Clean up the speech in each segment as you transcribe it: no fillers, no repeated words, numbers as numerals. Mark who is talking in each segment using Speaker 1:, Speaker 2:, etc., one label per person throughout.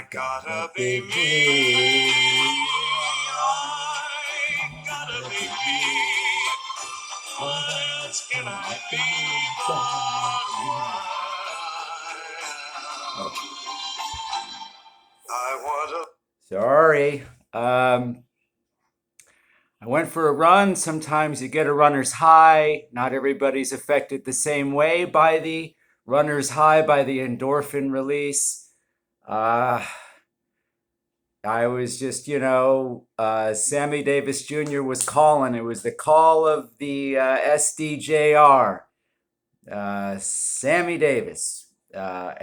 Speaker 1: I gotta be me. I gotta be me. What else can I be but what I wanna. Sorry. I went for a run. Sometimes you get a runner's high. Not everybody's affected the same way by the runner's high, by the endorphin release. Uh, I was just, Sammy Davis Jr. was calling. It was the call of the SDJR, Sammy Davis. We all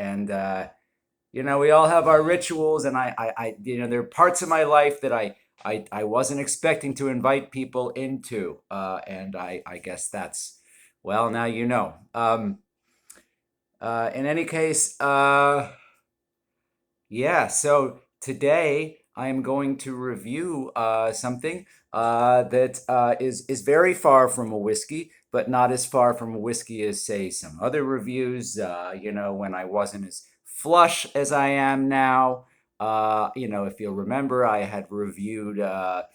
Speaker 1: have our rituals, and there are parts of my life that I wasn't expecting to invite people into, and I guess that's, well, now you know. In any case, yeah, so today I am going to review something that is very far from a whiskey, but not as far from a whiskey as, say, some other reviews, when I wasn't as flush as I am now. If you'll remember, I had reviewed, a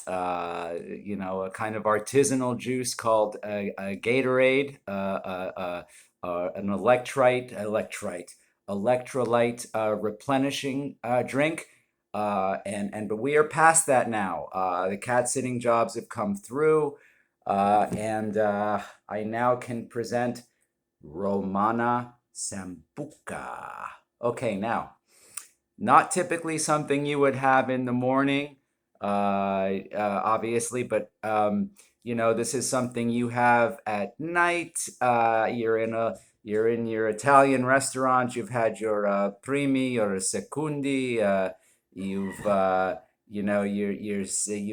Speaker 1: kind of artisanal juice called a Gatorade, an electrolyte replenishing drink. But we are past that now. The cat sitting jobs have come through, and I now can present Romana Sambuca. Okay, now, not typically something you would have in the morning, obviously, but this is something you have at night. You're in your Italian restaurant. You've had your primi or secondi. You've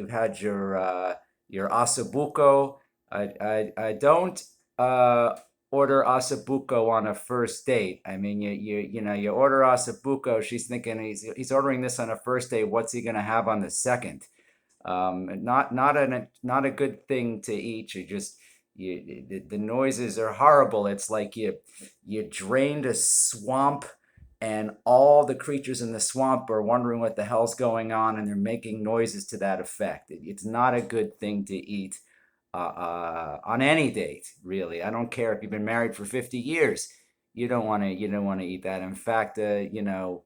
Speaker 1: had your ossobuco. I don't uh, order ossobuco on a first date. I mean, you order ossobuco. She's thinking he's ordering this on a first date. What's he gonna have on the second? Not a good thing to eat. The noises are horrible. It's like you drained a swamp, and all the creatures in the swamp are wondering what the hell's going on, and they're making noises to that effect. It's not a good thing to eat on any date, really. I don't care if you've been married for 50 years. You don't want to eat that. In fact, you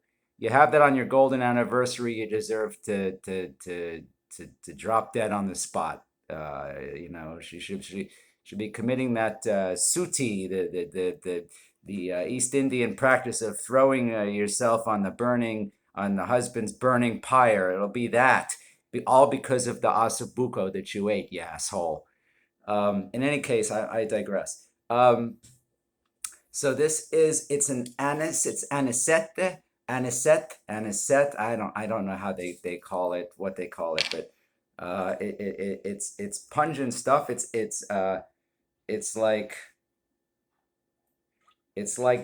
Speaker 1: have that on your golden anniversary. You deserve to drop dead on the spot. She should be committing that suti, the East Indian practice of throwing yourself on the husband's burning pyre. It'll be that, all because of the asabuco that you ate, you asshole. In any case, I digress. So it's an anis, it's anisette. I don't know how they call it, what they call it, but it's pungent stuff. It's like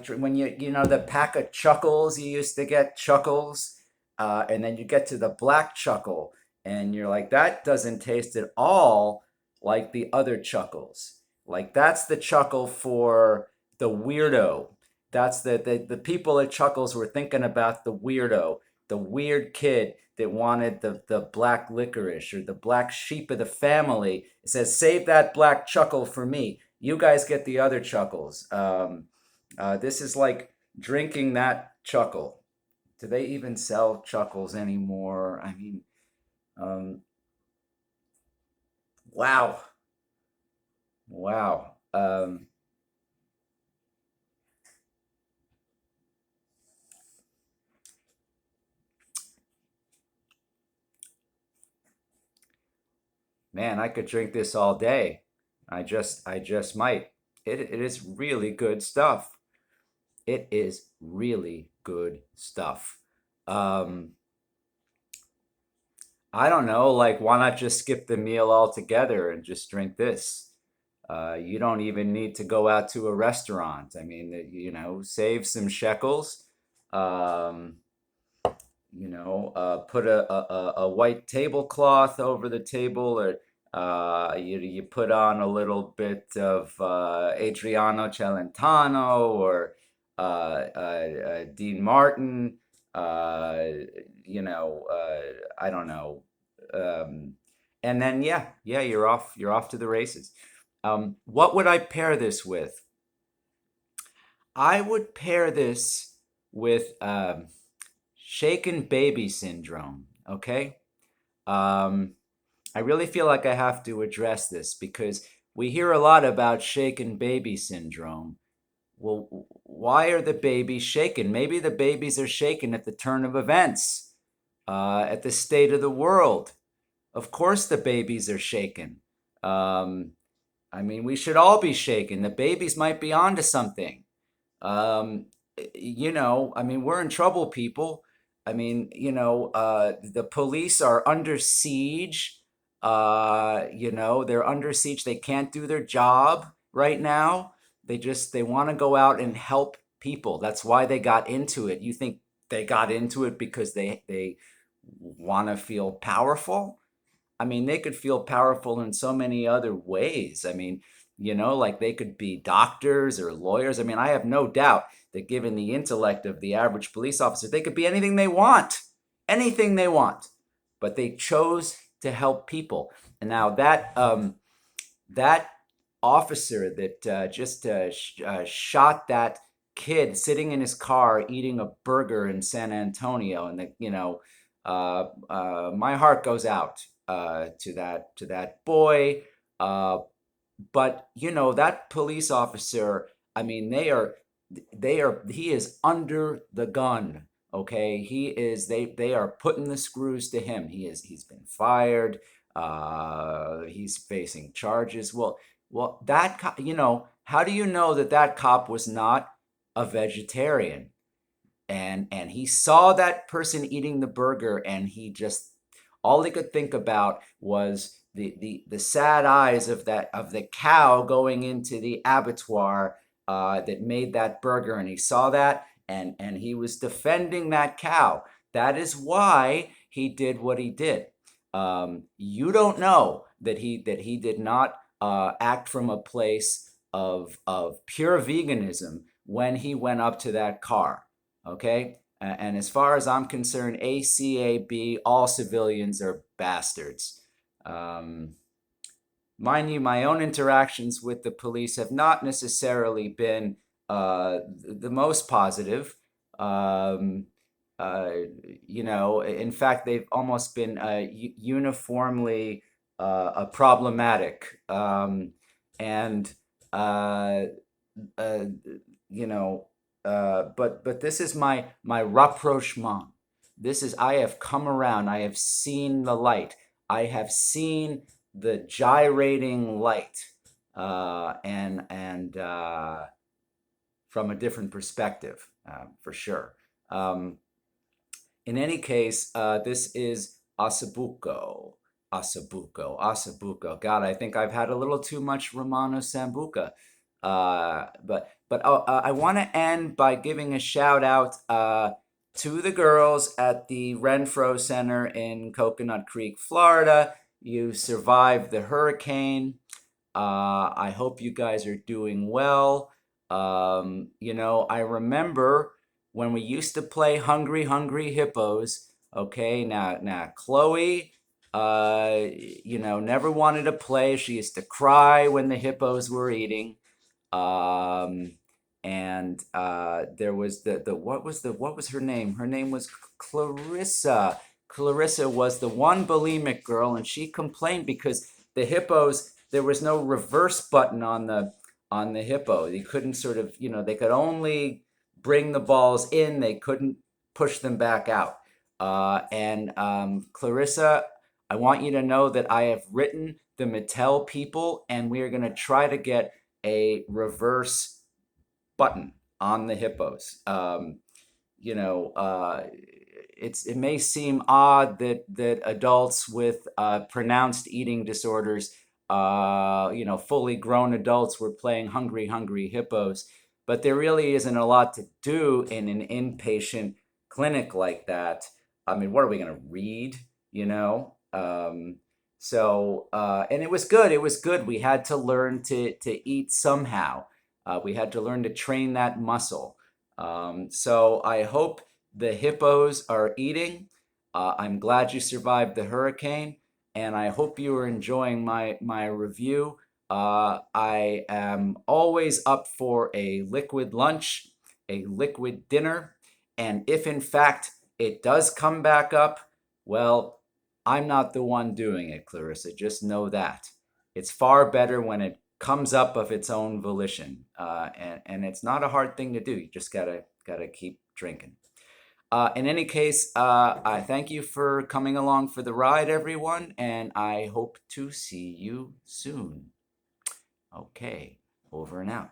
Speaker 1: when the pack of chuckles, you used to get chuckles, and then you get to the black chuckle, and you're like, that doesn't taste at all like the other chuckles. Like, that's the chuckle for the weirdo. That's the people at Chuckles were thinking about the weirdo, the weird kid that wanted the black licorice, or the black sheep of the family. It says, save that black chuckle for me. You guys get the other chuckles. This is like drinking that chuckle. Do they even sell chuckles anymore? I mean, um, wow, wow. Man, I could drink this all day. I just might. It is really good stuff. It is really good stuff. Um, I don't know, like, why not just skip the meal altogether and just drink this? You don't even need to go out to a restaurant. I mean, save some shekels. Um, put a white tablecloth over the table, or you put on a little bit of Adriano Celentano, or Dean Martin. uh, I don't know. Um, and then yeah, you're off to the races. What would I pair this with? I would pair this with shaken baby syndrome. Okay. Um, I really feel like I have to address this because we hear a lot about shaken baby syndrome. Well, why are the babies shaken? Maybe the babies are shaken at the turn of events, at the state of the world. Of course, the babies are shaken. Um, I mean, we should all be shaken. The babies might be onto something. Um, I mean, we're in trouble, people. I mean, the police are under siege. They're under siege. They can't do their job right now. They want to go out and help people. That's why they got into it. You think they got into it because they want to feel powerful? I mean, they could feel powerful in so many other ways. I mean, like they could be doctors or lawyers. I mean, I have no doubt that given the intellect of the average police officer, they could be anything they want. But they chose to help people. And now that officer that just shot that kid sitting in his car eating a burger in San Antonio, and my heart goes out to that boy. Uh, but that police officer, I mean, he is under the gun. Okay, they are putting the screws to him. He's been fired. He's facing charges. Well, how do you know that cop was not a vegetarian? And he saw that person eating the burger, and he just all he could think about was the sad eyes of the cow going into the abattoir that made that burger, and he saw that, and he was defending that cow. That is why he did what he did. You don't know that he did not act from a place of pure veganism when he went up to that car. Okay. And as far as I'm concerned, ACAB, all civilians are bastards. Um, Mind you, my own interactions with the police have not necessarily been the most positive. Um, uh, in fact, they've almost been uniformly problematic. And uh, uh, you know, but this is my rapprochement. This is I have come around. I have seen the light. I have seen the gyrating light, and from a different perspective, for sure. Um, in any case, this is Asabuco. Asabuco. God, I think I've had a little too much Romano Sambuca. But I want to end by giving a shout out to the girls at the Renfro Center in Coconut Creek, Florida. You survived the hurricane. I hope you guys are doing well. I remember when we used to play Hungry Hungry Hippos. Okay, now Chloe, never wanted to play. She used to cry when the hippos were eating. Um, and there was the what was her name? Her name was Clarissa. Clarissa was the one bulimic girl, and she complained because the hippos there was no reverse button on the hippo. You couldn't sort of they could only bring the balls in. They couldn't push them back out. And Clarissa, I want you to know that I have written the Mattel people, and we are going to try to get a reverse button on the hippos. It may seem odd that adults with pronounced eating disorders, fully grown adults were playing Hungry Hungry Hippos, but there really isn't a lot to do in an inpatient clinic like that. I mean, what are we going to read? You know. And it was good. It was good. We had to learn to eat somehow. We had to learn to train that muscle. So I hope the hippos are eating. I'm glad you survived the hurricane, and I hope you are enjoying my review. I am always up for a liquid lunch, a liquid dinner, and if in fact it does come back up, well, I'm not the one doing it, Clarissa. Just know that. It's far better when it comes up of its own volition, and it's not a hard thing to do. You just gotta keep drinking. In any case, I thank you for coming along for the ride, everyone, and I hope to see you soon. Okay, over and out.